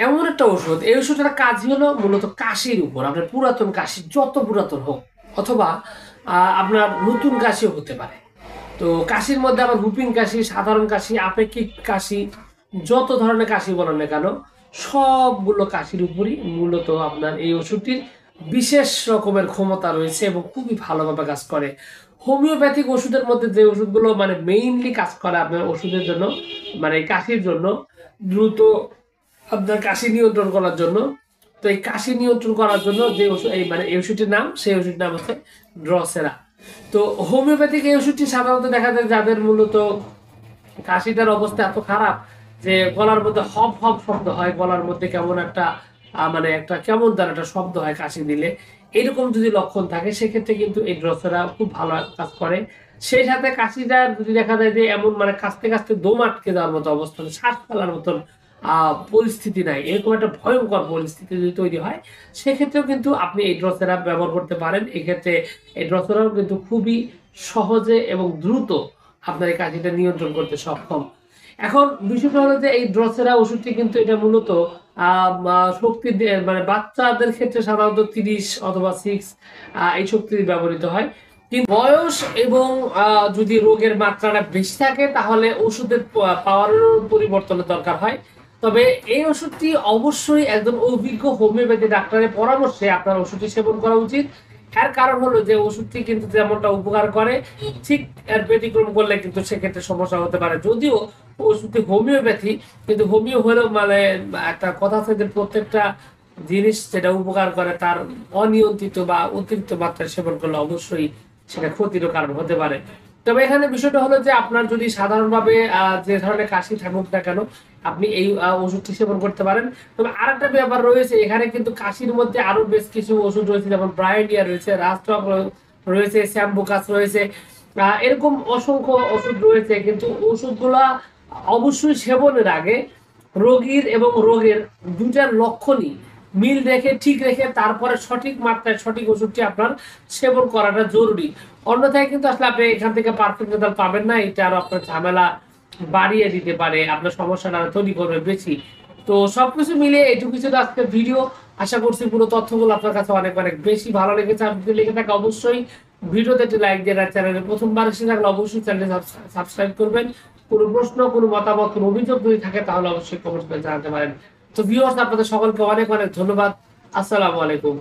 এমন একটা ওষুধ, এই ওষুধটার কাজই হলো মূলত কাশির উপর। আপনার পুরাতন কাশি যত পুরাতন হোক, অথবা আপনার নতুন কাশিও হতে পারে। তো কাশির মধ্যে আবার হুপিং কাশি, সাধারণ কাশি, আপেক্ষিক কাশি, যত ধরনের কাশি বলেন না কেন, সবগুলো কাশির উপরই মূলত আপনার এই ওষুধটির বিশেষ রকমের ক্ষমতা রয়েছে এবং খুবই ভালোভাবে কাজ করে। হোমিওপ্যাথিক ওষুধের মধ্যে যে ওষুধগুলো মানে মেইনলি কাজ করে আপনার ওষুধের জন্য, মানে কাশির জন্য, দ্রুত আপনার কাশি নিয়ন্ত্রণ করার জন্য, তো এই কাশি নিয়ন্ত্রণ করার জন্য যে ওষুধ, এই মানে এই ওষুধটির নাম, সেই ওষুধটির নাম হচ্ছে ড্রসেরা। তো হোমিওপ্যাথিক এই ওষুধটি সাধারণত দেখা যায় যাদের মূলত কাশিটার অবস্থা এত খারাপ যে গলার মধ্যে হপ হপ শব্দ হয়, গলার মধ্যে কেমন একটা মানে একটা কেমন যেন একটা শব্দ হয় কাশি দিলে, এরকম যদি লক্ষণ থাকে সেক্ষেত্রে কিন্তু এই ড্রসেরা খুব ভালো কাজ করে। সেই সাথে কাশিটা যদি দেখা যায় যে এমন মানে কাশতে কাশতে দম আটকে যাওয়ার মতো অবস্থা, শ্বাস ফেলার মতন পরিস্থিতি নাই, এরকম একটা ভয়ঙ্কর পরিস্থিতি যদি তৈরি হয়, সেক্ষেত্রেও কিন্তু আপনি এই ড্রসেরা ব্যবহার করতে পারেন। এক্ষেত্রে এই ড্রসেরাও কিন্তু খুবই সহজে এবং দ্রুত আপনার এই কাশিটা নিয়ন্ত্রণ করতে সক্ষম। এখন বিষয়টা হলো যে এই ড্রসেরা ওষুধটি কিন্তু এটা মূলত শক্তি মানে বাচ্চাদের ক্ষেত্রে সাধারণত 30 অথবা 6 এই শক্তি ব্যবহৃত হয়। কিন্তু বয়স এবং যদি রোগের মাত্রাটা বেশি থাকে তাহলে ওষুধের পাওয়ারের পরিবর্তনের দরকার হয়। তবে এই ওষুধটি অবশ্যই একজন অভিজ্ঞ হোমিওপ্যাথি ডাক্তারের পরামর্শে আপনার ওষুধটি সেবন করা উচিত। এর কারণ হলো যে ওষুধটি কিন্তু যেমনটা উপকার করে, ঠিক এর ব্যতিক্রম করলে কিন্তু সেক্ষেত্রে সমস্যা হতে পারে। যদিও ওষুধটি হোমিওপ্যাথি, কিন্তু হোমিও হলেও মানে একটা কথা আছে যে প্রত্যেকটা জিনিস যেটা উপকার করে তার অনিয়ন্ত্রিত বা অতিরিক্ত মাত্রায় সেবন করলে অবশ্যই সেটা ক্ষতির কারণ হতে পারে। তবে এখানে বিষয়টা হলো যে আপনার যদি সাধারণভাবে যে ধরনের কাশি থাকুক না কেন, আপনি এই ওষুধটি সেবন করতে পারেন। তবে আরেকটা ব্যাপার রয়েছে, এখানে কিন্তু কাশির মধ্যে আরো বেশ কিছু ওষুধ রয়েছে, যেমন ব্রায়োনিয়া রয়েছে, রাস্ট্রপ রয়েছে, স্যাম্বুকাস রয়েছে, এরকম অসংখ্য ওষুধ রয়েছে। কিন্তু ওষুধগুলা অবশ্যই সেবনের আগে রোগীর এবং রোগের দুটার লক্ষণই মিল রেখে ঠিক রেখে তারপরে সঠিক মাত্রায় সঠিক ওষুধটি আপনার সেবন করাটা জরুরি। অন্যথায় কিন্তু আসলে আপনি এখান থেকে পারফেক্ট রেজাল্ট পাবেন না, এটা আরো আপনার ঝামেলা বাড়িয়ে দিতে পারে, আপনার সমস্যাটা তৈরি করবে বেশি। তো সবকিছু মিলিয়ে এটুকু ছিল আজকের ভিডিও। আশা করছি পুরো তথ্যগুলো আপনার কাছে অনেক অনেক বেশি ভালো লেগেছে। আপনি যদি লেগে থাকে অবশ্যই ভিডিওতে একটি লাইক দিয়ে, চ্যানেলে প্রথমবার এসে থাকলে অবশ্যই চ্যানেলটি সাবস্ক্রাইব করবেন। কোনো প্রশ্ন, কোনো মতামত, কোনো অভিযোগ যদি থাকে তাহলে অবশ্যই কমেন্ট করে জানাতে পারেন। তো ভিউয়ার্স, আপনাদের সকলকে অনেক অনেক ধন্যবাদ। আসসালামু আলাইকুম।